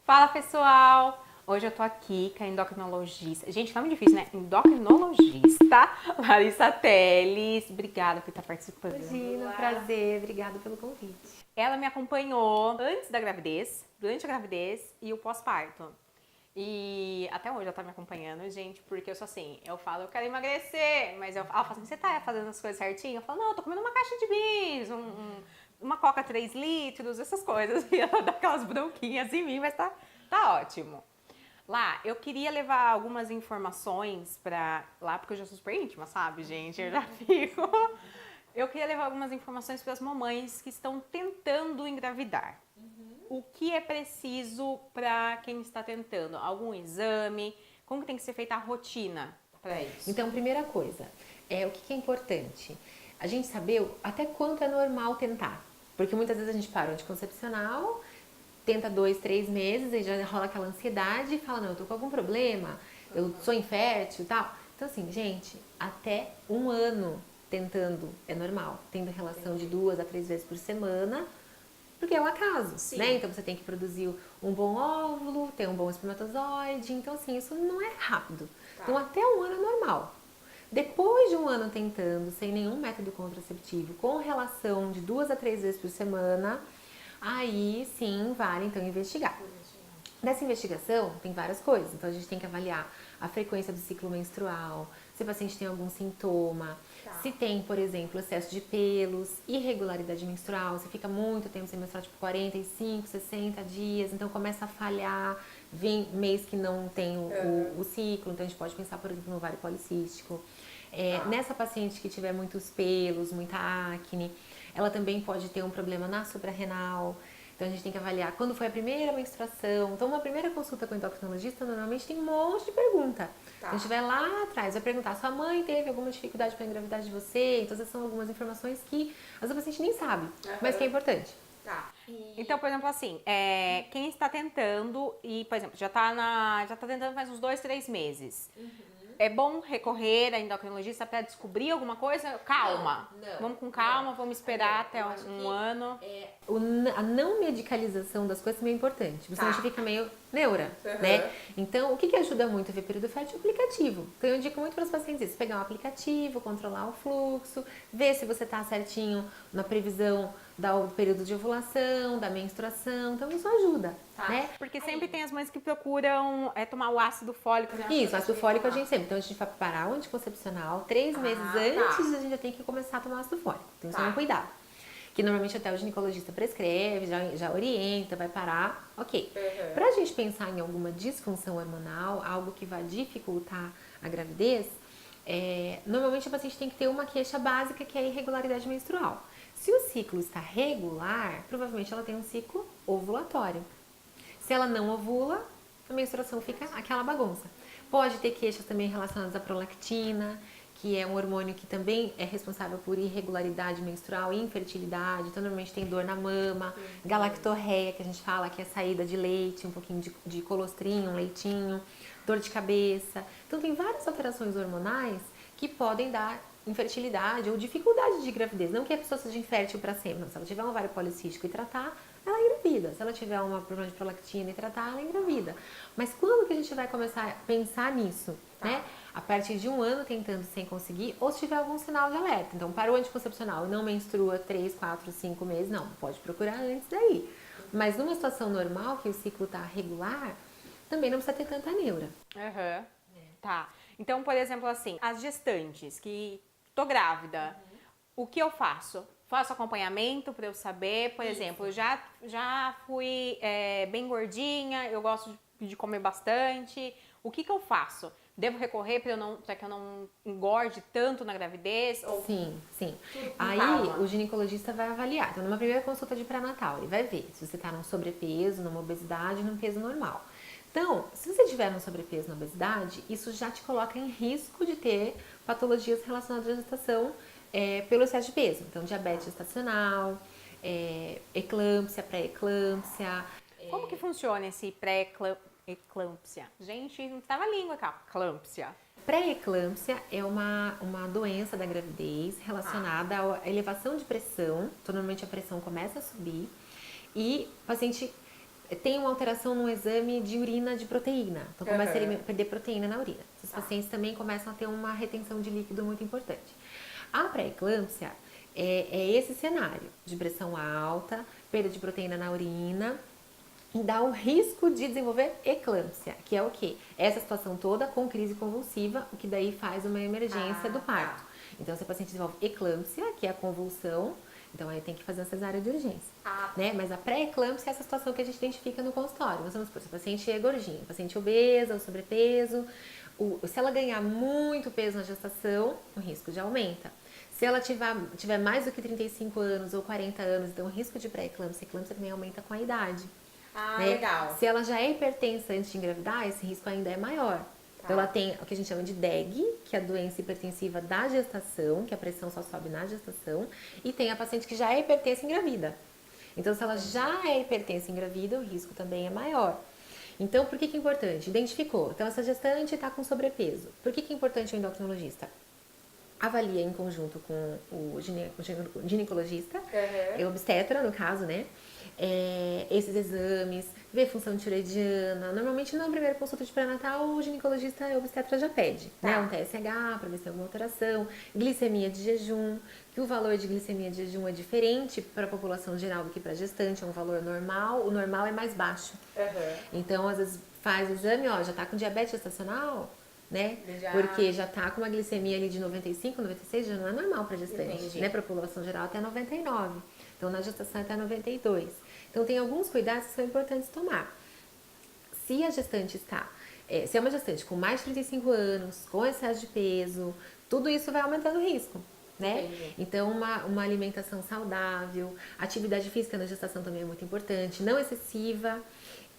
Fala pessoal! Hoje eu tô aqui com a endocrinologista. Gente, nome difícil, né? Endocrinologista Larissa Teles. Obrigada por estar participando. Imagina, prazer. Obrigada pelo convite. Ela me acompanhou antes da gravidez, durante a gravidez e o pós-parto. E até hoje ela tá me acompanhando, gente, porque eu sou assim, eu falo, eu quero emagrecer, mas ela fala assim, você tá fazendo as coisas certinho? Eu falo, não, eu tô comendo uma caixa de bis, uma coca 3 litros, essas coisas. E ela dá aquelas bronquinhas em mim, mas tá ótimo. Lá, eu queria levar algumas informações pra lá, porque eu já sou super íntima, sabe, gente? Eu já fico... Eu queria levar algumas informações para as mamães que estão tentando engravidar. O que é preciso para quem está tentando? Algum exame? Como que tem que ser feita a rotina para isso? Então, primeira coisa, o que é importante? A gente saber até quanto é normal tentar. Porque muitas vezes a gente para o anticoncepcional, tenta 2, 3 meses, aí já rola aquela ansiedade e fala, não, eu tô com algum problema, eu sou infértil e tal. Então, assim, gente, até 1 ano tentando é normal, tendo relação de 2 a 3 vezes por semana, porque é um acaso, né? Então você tem que produzir um bom óvulo, ter um bom espermatozoide, então assim, isso não é rápido. Então até 1 ano é normal. Depois de 1 ano tentando, sem nenhum método contraceptivo, com relação de 2 a 3 vezes por semana, aí sim vale então investigar. Nessa investigação tem várias coisas, então a gente tem que avaliar a frequência do ciclo menstrual, se o paciente tem algum sintoma, se tem, por exemplo, excesso de pelos, irregularidade menstrual, se fica muito tempo sem menstruar, tipo 45, 60 dias, então começa a falhar, vem mês que não tem o ciclo, então a gente pode pensar, por exemplo, no ovário policístico. Nessa paciente que tiver muitos pelos, muita acne, ela também pode ter um problema na suprarrenal. Então a gente tem que avaliar quando foi a primeira menstruação. Então uma primeira consulta com o endocrinologista normalmente tem um monte de pergunta. Então, a gente vai lá atrás, vai perguntar, sua mãe teve alguma dificuldade para engravidar de você? Então essas são algumas informações que às vezes a paciente nem sabe, mas que é importante. Então, por exemplo, assim, quem está tentando e, por exemplo, já tá tentando faz uns 2, 3 meses. É bom recorrer a endocrinologista para descobrir alguma coisa? Calma. Não, vamos com calma, vamos esperar até um ano. A não medicalização das coisas também é importante, porque senão a gente fica meio neura, né? Então, o que ajuda muito a ver período fértil é o aplicativo. Então, eu indico muito para os pacientes isso, pegar um aplicativo, controlar o fluxo, ver se você está certinho na previsão do período de ovulação, da menstruação, então isso ajuda, né? Porque sempre tem as mães que procuram tomar o ácido fólico. Isso, ácido fólico a gente sempre. Então a gente vai parar o anticoncepcional 3 meses antes, a gente já tem que começar a tomar ácido fólico. Então isso é um cuidado. Que normalmente até o ginecologista prescreve, já orienta, vai parar, ok. Pra gente pensar em alguma disfunção hormonal, algo que vai dificultar a gravidez, normalmente a paciente tem que ter uma queixa básica que é a irregularidade menstrual. Se o ciclo está regular, provavelmente ela tem um ciclo ovulatório. Se ela não ovula, a menstruação fica aquela bagunça. Pode ter queixas também relacionadas à prolactina, que é um hormônio que também é responsável por irregularidade menstrual e infertilidade. Então, normalmente tem dor na mama, galactorreia, que a gente fala que é saída de leite, um pouquinho de colostrinho, um leitinho, dor de cabeça. Então, tem várias alterações hormonais que podem dar infertilidade ou dificuldade de gravidez. Não que a pessoa seja infértil para sempre, não. Se ela tiver um ovário policístico e tratar, ela engravida. Se ela tiver um problema de prolactina e tratar, ela engravida. Mas quando que a gente vai começar a pensar nisso, né? A partir de 1 ano tentando sem conseguir, ou se tiver algum sinal de alerta. Então, parou o anticoncepcional, não menstrua 3, 4, 5 meses, não. Pode procurar antes daí. Mas numa situação normal, que o ciclo tá regular, também não precisa ter tanta neura. Tá. Então, por exemplo, assim, as gestantes que tô grávida, o que eu faço? Faço acompanhamento para eu saber, por exemplo, já fui bem gordinha, eu gosto de comer bastante. O que eu faço? Devo recorrer para que eu não engorde tanto na gravidez? Sim. Aí o ginecologista vai avaliar. Então, numa primeira consulta de pré-natal, ele vai ver se você está num sobrepeso, numa obesidade, num peso normal. Então, se você tiver um sobrepeso na obesidade, isso já te coloca em risco de ter patologias relacionadas à gestação pelo excesso de peso. Então, diabetes gestacional, eclâmpsia, pré-eclâmpsia. Como que funciona esse pré-eclâmpsia? Gente, não tava a língua, cara. Eclâmpsia. Pré-eclâmpsia é uma doença da gravidez relacionada à elevação de pressão. Então, normalmente a pressão começa a subir e o paciente tem uma alteração no exame de urina de proteína. Então, começa a perder proteína na urina. Os pacientes também começam a ter uma retenção de líquido muito importante. A pré-eclâmpsia é esse cenário de pressão alta, perda de proteína na urina, e dá o risco de desenvolver eclâmpsia, que é o quê? Essa situação toda com crise convulsiva, o que daí faz uma emergência do parto. Então, se o paciente desenvolve eclâmpsia, que é a convulsão, então aí tem que fazer uma cesárea de urgência. Né? Mas a pré-eclâmpsia é essa situação que a gente identifica no consultório. Vamos supor, se o paciente é gordinho, o paciente obesa ou sobrepeso, se ela ganhar muito peso na gestação, o risco já aumenta. Se ela tiver mais do que 35 anos ou 40 anos, então o risco de pré-eclâmpsia, eclâmpsia também aumenta com a idade. Né? Legal. Se ela já é hipertensa antes de engravidar, esse risco ainda é maior. Então ela tem o que a gente chama de DEG, que é a doença hipertensiva da gestação, que a pressão só sobe na gestação, e tem a paciente que já é hipertensa e engravida. Então, se ela já é hipertensa e engravida, o risco também é maior. Então, por que é importante? Identificou. Então, essa gestante está com sobrepeso. Por que é importante o endocrinologista? Avalia em conjunto com o ginecologista, o obstetra, no caso, né? Esses exames, ver função tireoidiana. Normalmente, na primeira consulta de pré-natal, o ginecologista e o obstetra já pede, né? Um TSH para ver se tem alguma alteração, glicemia de jejum, que o valor de glicemia de jejum é diferente para a população geral do que para a gestante, é um valor normal, o normal é mais baixo. Então, às vezes, faz o exame, ó, já tá com diabetes gestacional, né? Porque já tá com uma glicemia ali de 95, 96, já não é normal para gestante, né? Para a população geral até 99. Então, na gestação até 92. Então, tem alguns cuidados que são importantes tomar. Se a gestante se é uma gestante com mais de 35 anos, com excesso de peso, tudo isso vai aumentando o risco, né? Então, uma alimentação saudável, atividade física na gestação também é muito importante, não excessiva.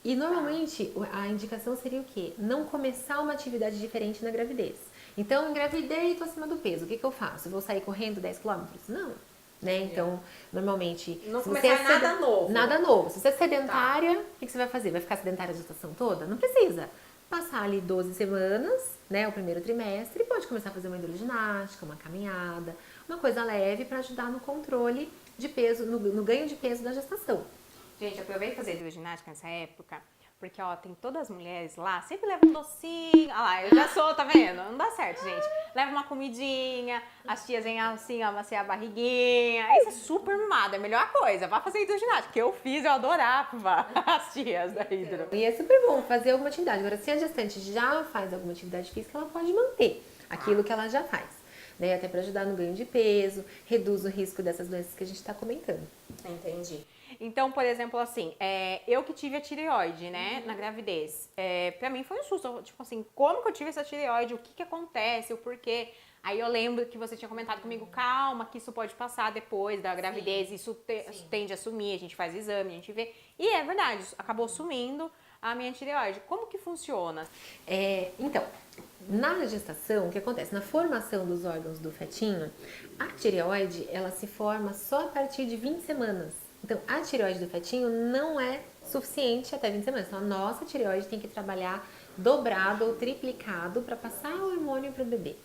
E, normalmente, a indicação seria o quê? Não começar uma atividade diferente na gravidez. Então, engravidei e tô acima do peso, o que eu faço? Eu vou sair correndo 10 quilômetros? Não. Né? Então, normalmente... Não começar nada novo. Nada novo. Se você é sedentária, o que você vai fazer? Vai ficar sedentária a gestação toda? Não precisa. Passar ali 12 semanas, né? O primeiro trimestre, e pode começar a fazer uma hidroginástica, uma caminhada, uma coisa leve para ajudar no controle de peso, no ganho de peso da gestação. Gente, eu provei fazer hidroginástica nessa época, porque, ó, tem todas as mulheres lá, sempre levam um docinho. Ah lá, eu já sou, tá vendo? Não dá certo, gente. Leva uma comidinha, as tias vêm assim, ó, maciar a barriguinha. Isso é super mimado, é a melhor coisa. Vá fazer hidroginástica, que eu fiz, eu adorava as tias da hidro. E é super bom fazer alguma atividade. Agora, se a gestante já faz alguma atividade física, ela pode manter aquilo que ela já faz. Né? Até para ajudar no ganho de peso, reduz o risco dessas doenças que a gente está comentando. Entendi. Então, por exemplo, assim, eu que tive a tireoide, né, na gravidez, pra mim foi um susto, tipo assim, como que eu tive essa tireoide, o que acontece, o porquê. Aí eu lembro que você tinha comentado comigo, calma, que isso pode passar depois da gravidez, isso tende a sumir, a gente faz exame, a gente vê. E é verdade, acabou sumindo a minha tireoide. Como que funciona? Então, na gestação, o que acontece? Na formação dos órgãos do fetinho, a tireoide, ela se forma só a partir de 20 semanas. Então, a tireoide do fetinho não é suficiente até 20 semanas. Então, a nossa tireoide tem que trabalhar dobrado ou triplicado para passar o hormônio para o bebê.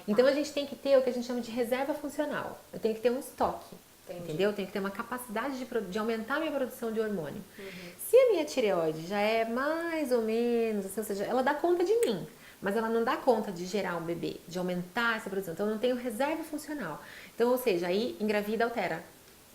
Então, a gente tem que ter o que a gente chama de reserva funcional. Eu tenho que ter um estoque, entendeu? Eu tenho que ter uma capacidade de aumentar a minha produção de hormônio. Se a minha tireoide já é mais ou menos, assim, ou seja, ela dá conta de mim, mas ela não dá conta de gerar um bebê, de aumentar essa produção. Então, eu não tenho reserva funcional. Então, ou seja, aí engravida, altera.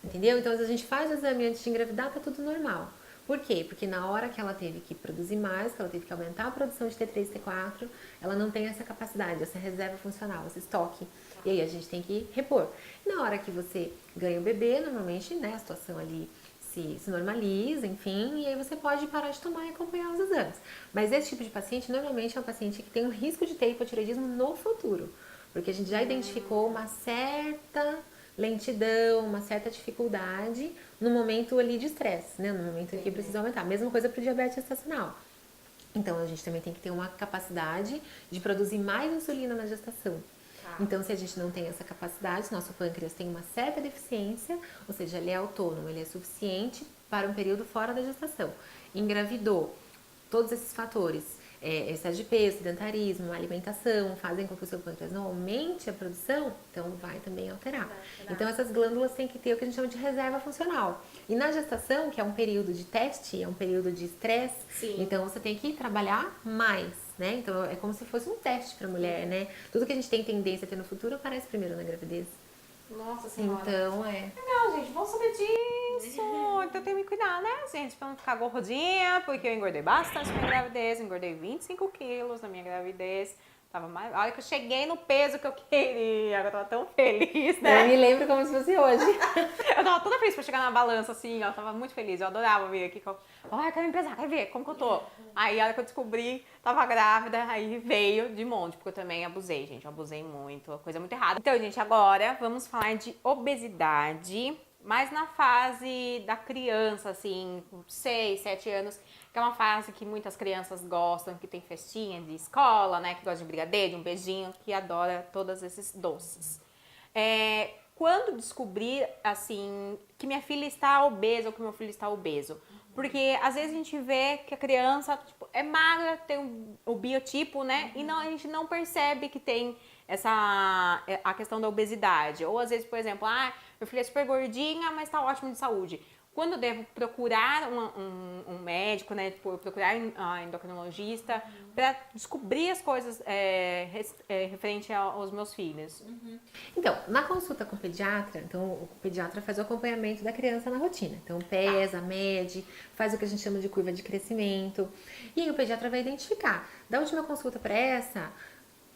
Entendeu? Então, se a gente faz o exame antes de engravidar, tá tudo normal. Por quê? Porque na hora que ela teve que produzir mais, que ela teve que aumentar a produção de T3 e T4, ela não tem essa capacidade, essa reserva funcional, esse estoque. E aí a gente tem que repor. Na hora que você ganha o bebê, normalmente, né, a situação ali se normaliza, enfim, e aí você pode parar de tomar e acompanhar os exames. Mas esse tipo de paciente, normalmente, é um paciente que tem um risco de ter hipotireoidismo no futuro. Porque a gente já identificou uma certa lentidão, uma certa dificuldade no momento ali de estresse, né? No momento em que precisa aumentar. Mesma coisa para o diabetes gestacional. Então, a gente também tem que ter uma capacidade de produzir mais insulina na gestação. Então, se a gente não tem essa capacidade, nosso pâncreas tem uma certa deficiência, ou seja, ele é autônomo, ele é suficiente para um período fora da gestação. Engravidou, todos esses fatores excesso de peso, sedentarismo, alimentação, fazem com que o seu pâncreas não aumente a produção, então vai também alterar. Então essas glândulas têm que ter o que a gente chama de reserva funcional. E na gestação, que é um período de teste, é um período de estresse, então você tem que trabalhar mais, né? Então é como se fosse um teste para a mulher, né? Tudo que a gente tem tendência a ter no futuro aparece primeiro na gravidez. Nossa Senhora. Então, Legal, gente, vamos saber disso. Então eu tenho que me cuidar, né, gente? Pra não ficar gordinha, porque eu engordei bastante na minha gravidez. Engordei 25 quilos na minha gravidez. Tava mais... A hora que eu cheguei no peso que eu queria, eu tava tão feliz, né? eu me lembro como se fosse hoje. Eu tava toda feliz pra chegar na balança, assim, eu tava muito feliz. Eu adorava vir aqui. Eu quero me pesar, quero ver como que eu tô. Aí, a hora que eu descobri, tava grávida, aí veio de monte, porque eu também abusei, gente. Eu abusei muito, coisa muito errada. Então, gente, agora vamos falar de obesidade, mas na fase da criança, assim, com 6, 7 anos, que é uma fase que muitas crianças gostam, que tem festinha de escola, né, que gosta de brigadeiro, de um beijinho, que adora todos esses doces. Quando descobrir, assim, que minha filha está obesa ou que meu filho está obeso? Porque às vezes a gente vê que a criança tipo, é magra, tem o biotipo, né? E não, a gente não percebe que tem a questão da obesidade. Ou às vezes, por exemplo, meu filho é super gordinha, mas está ótimo de saúde. Quando eu devo procurar um médico, né? Tipo, procurar um endocrinologista para descobrir as coisas referente aos meus filhos. Então, na consulta com o pediatra, então o pediatra faz o acompanhamento da criança na rotina. Então, pesa, mede, faz o que a gente chama de curva de crescimento. E aí o pediatra vai identificar. Da última consulta para essa,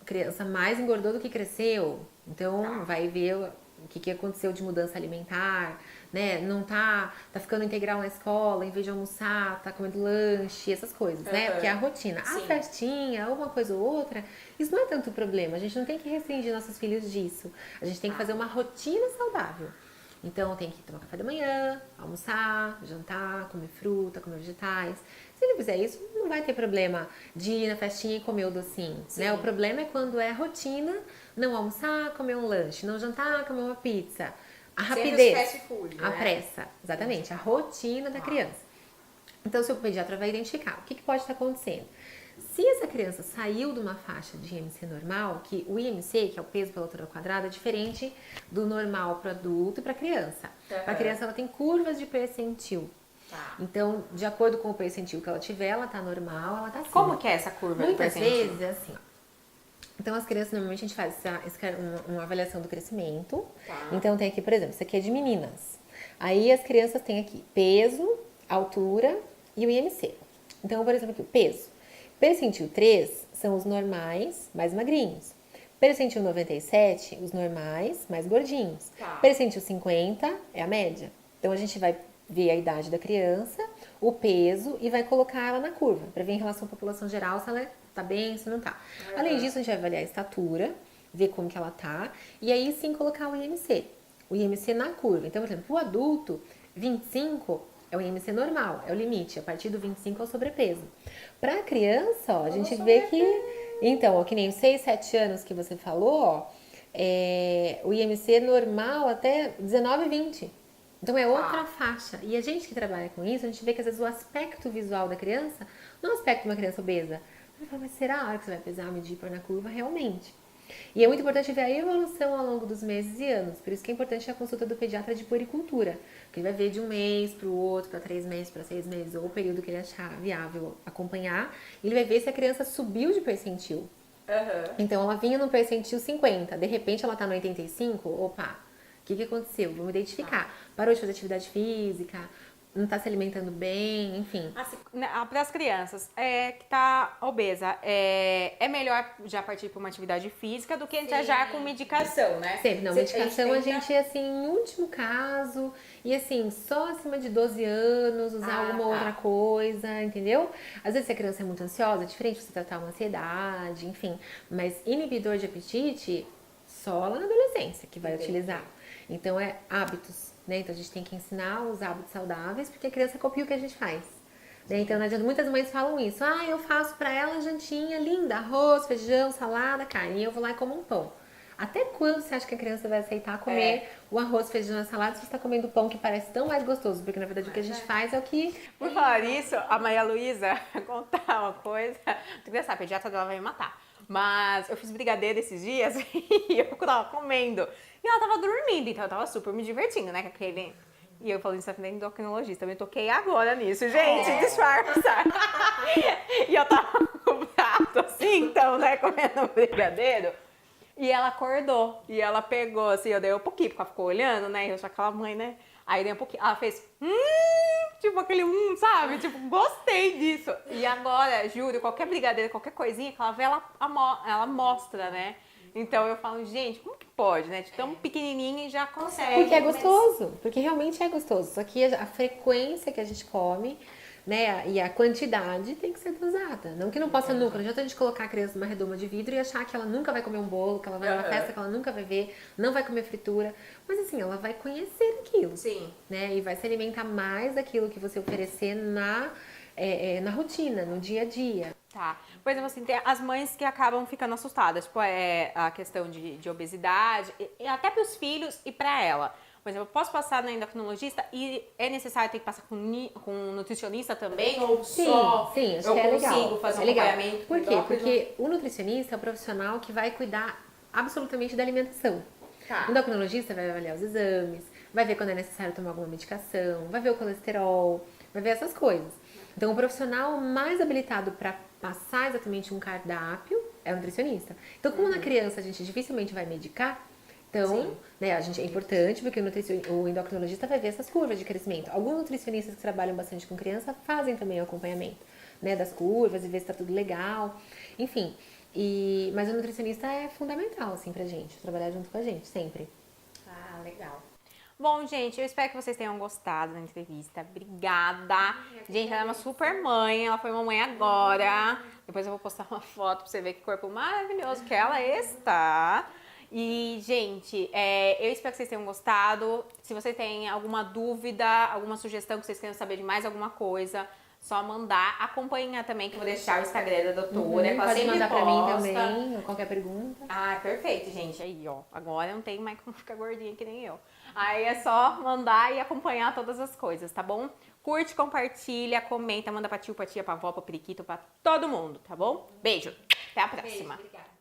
a criança mais engordou do que cresceu. Então, vai ver o que aconteceu de mudança alimentar, né? Não tá ficando integral na escola, em vez de almoçar, tá comendo lanche, essas coisas, né? Porque é a rotina. A festinha, uma coisa ou outra, isso não é tanto problema. A gente não tem que restringir nossos filhos disso. A gente tem que fazer uma rotina saudável. Então, tem que tomar café da manhã, almoçar, jantar, comer fruta, comer vegetais. Se ele fizer isso, não vai ter problema de ir na festinha e comer o docinho, né? O problema é quando é rotina, não almoçar, comer um lanche, não jantar, comer uma pizza. A rapidez, fast food, a pressa, exatamente, a rotina da criança. Então, o seu pediatra vai identificar o que pode estar acontecendo. Se essa criança saiu de uma faixa de IMC normal, que o IMC, que é o peso pela altura quadrada, é diferente do normal para adulto e para criança. Para criança, ela tem curvas de percentil. Então, de acordo com o percentil que ela tiver, ela tá normal, ela tá acima. Como que é essa curva de percentil? Muitas vezes é assim, ó. Então, as crianças, normalmente, a gente faz uma avaliação do crescimento. Então, tem aqui, por exemplo, isso aqui é de meninas. Aí, as crianças têm aqui peso, altura e o IMC. Então, por exemplo, aqui, o peso. Percentil 3 são os normais, mais magrinhos. Percentil 97, os normais, mais gordinhos. Percentil 50 é a média. Então, a gente vai ver a idade da criança, o peso e vai colocar ela na curva, para ver em relação à população geral se ela tá bem, se não tá. Além disso, a gente vai avaliar a estatura, ver como que ela tá, e aí sim colocar o IMC. O IMC na curva. Então, por exemplo, o adulto, 25 é o IMC normal, é o limite. A partir do 25 é o sobrepeso. Para a criança, ó, a gente vê que... Então, ó, que nem os 6, 7 anos que você falou, ó, o IMC normal até 19, 20. Então, é outra faixa. E a gente que trabalha com isso, a gente vê que às vezes o aspecto visual da criança não é o aspecto de uma criança obesa. Mas será a hora que você vai pesar, medir, pôr na curva? Realmente. E é muito importante ver a evolução ao longo dos meses e anos. Por isso que é importante a consulta do pediatra de puericultura. Que ele vai ver de um mês para o outro, para 3 meses, para 6 meses, ou o período que ele achar viável acompanhar. E ele vai ver se a criança subiu de percentil. Então, ela vinha no percentil 50, de repente ela está no 85, opa, o que aconteceu? Vamos identificar. Parou de fazer atividade física, não está se alimentando bem, enfim. Assim, para as crianças que tá obesa, é melhor já partir para uma atividade física do que já com medicação, né? Sempre, não. Medicação a gente, assim, em último caso, e assim, só acima de 12 anos, usar alguma outra coisa, entendeu? Às vezes se a criança é muito ansiosa, é diferente você tratar uma ansiedade, enfim. Mas inibidor de apetite, só lá na adolescência que vai utilizar. Então, é hábitos, né? Então, a gente tem que ensinar os hábitos saudáveis, porque a criança copia o que a gente faz. Né? Então, não adianta, muitas mães falam isso. Eu faço pra ela jantinha linda, arroz, feijão, salada, carne, e eu vou lá e como um pão. Até quando você acha que a criança vai aceitar comer o arroz, feijão e salada se você está comendo pão que parece tão mais gostoso? Porque na verdade o que a gente faz é o que... Por falar nisso, a Maria Luísa, contar uma coisa, tu quer saber, a pediatra dela vai me matar. Mas eu fiz brigadeiro esses dias e eu tava comendo. E ela tava dormindo, então eu tava super me divertindo, né? Com aquele... E eu falei, isso é endocrinologista, eu me toquei agora nisso, gente, disfarça. E eu tava com o prato assim, então, né, comendo brigadeiro. E ela acordou, e ela pegou, assim, eu dei um pouquinho, porque ela ficou olhando, né, e eu sou aquela mãe, né, aí eu dei um pouquinho, ela fez, tipo aquele sabe, tipo, gostei disso. E agora, juro, qualquer brigadeiro, qualquer coisinha que ela vê, ela mostra, né. Então eu falo, gente, como que pode, né, de tão pequenininha e já consegue. Porque é gostoso, porque realmente é gostoso. Só que a frequência que a gente come, né, e a quantidade tem que ser dosada. Não que não possa nunca. Não adianta a gente colocar a criança numa redoma de vidro e achar que ela nunca vai comer um bolo, que ela vai numa festa que ela nunca vai ver, não vai comer fritura. Mas assim, ela vai conhecer aquilo. Sim. Né, e vai se alimentar mais daquilo que você oferecer na rotina, no dia a dia. Tá. Por exemplo, assim, tem as mães que acabam ficando assustadas, tipo, a questão de obesidade, e até pros filhos e pra ela. Por exemplo, eu posso passar na endocrinologista e é necessário ter que passar com um nutricionista também? Ou Sim, só sim, acho eu que é legal. consigo fazer um legal. acompanhamento? Por quê? Porque o nutricionista é o profissional que vai cuidar absolutamente da alimentação. Tá. O endocrinologista vai avaliar os exames, vai ver quando é necessário tomar alguma medicação, vai ver o colesterol, vai ver essas coisas. Então, o profissional mais habilitado para passar exatamente um cardápio é o nutricionista. Então, como na criança a gente dificilmente vai medicar, então, né, a gente é importante porque o endocrinologista vai ver essas curvas de crescimento. Alguns nutricionistas que trabalham bastante com criança fazem também o acompanhamento, né, das curvas e ver se está tudo legal, enfim. Mas o nutricionista é fundamental, assim, pra gente, trabalhar junto com a gente, sempre. Ah, legal. Bom, gente, eu espero que vocês tenham gostado da entrevista. Obrigada. Gente, ela é uma super mãe, ela foi mamãe agora. Depois eu vou postar uma foto pra você ver que corpo maravilhoso que ela está. E, gente, eu espero que vocês tenham gostado. Se você tem alguma dúvida, alguma sugestão que vocês queiram saber de mais alguma coisa, só mandar. Acompanhar também, que eu vou deixar o Instagram da doutora. Que ela Pode sempre mandar pra mim posta. também, ou qualquer pergunta. Ah, perfeito, gente. Aí, ó. Agora não tem mais como ficar gordinha que nem eu. Aí é só mandar e acompanhar todas as coisas, tá bom? Curte, compartilha, comenta, manda pra tio, pra tia, pra avó, pra periquito, pra todo mundo, tá bom? Beijo. Até a próxima. Beijo, obrigada.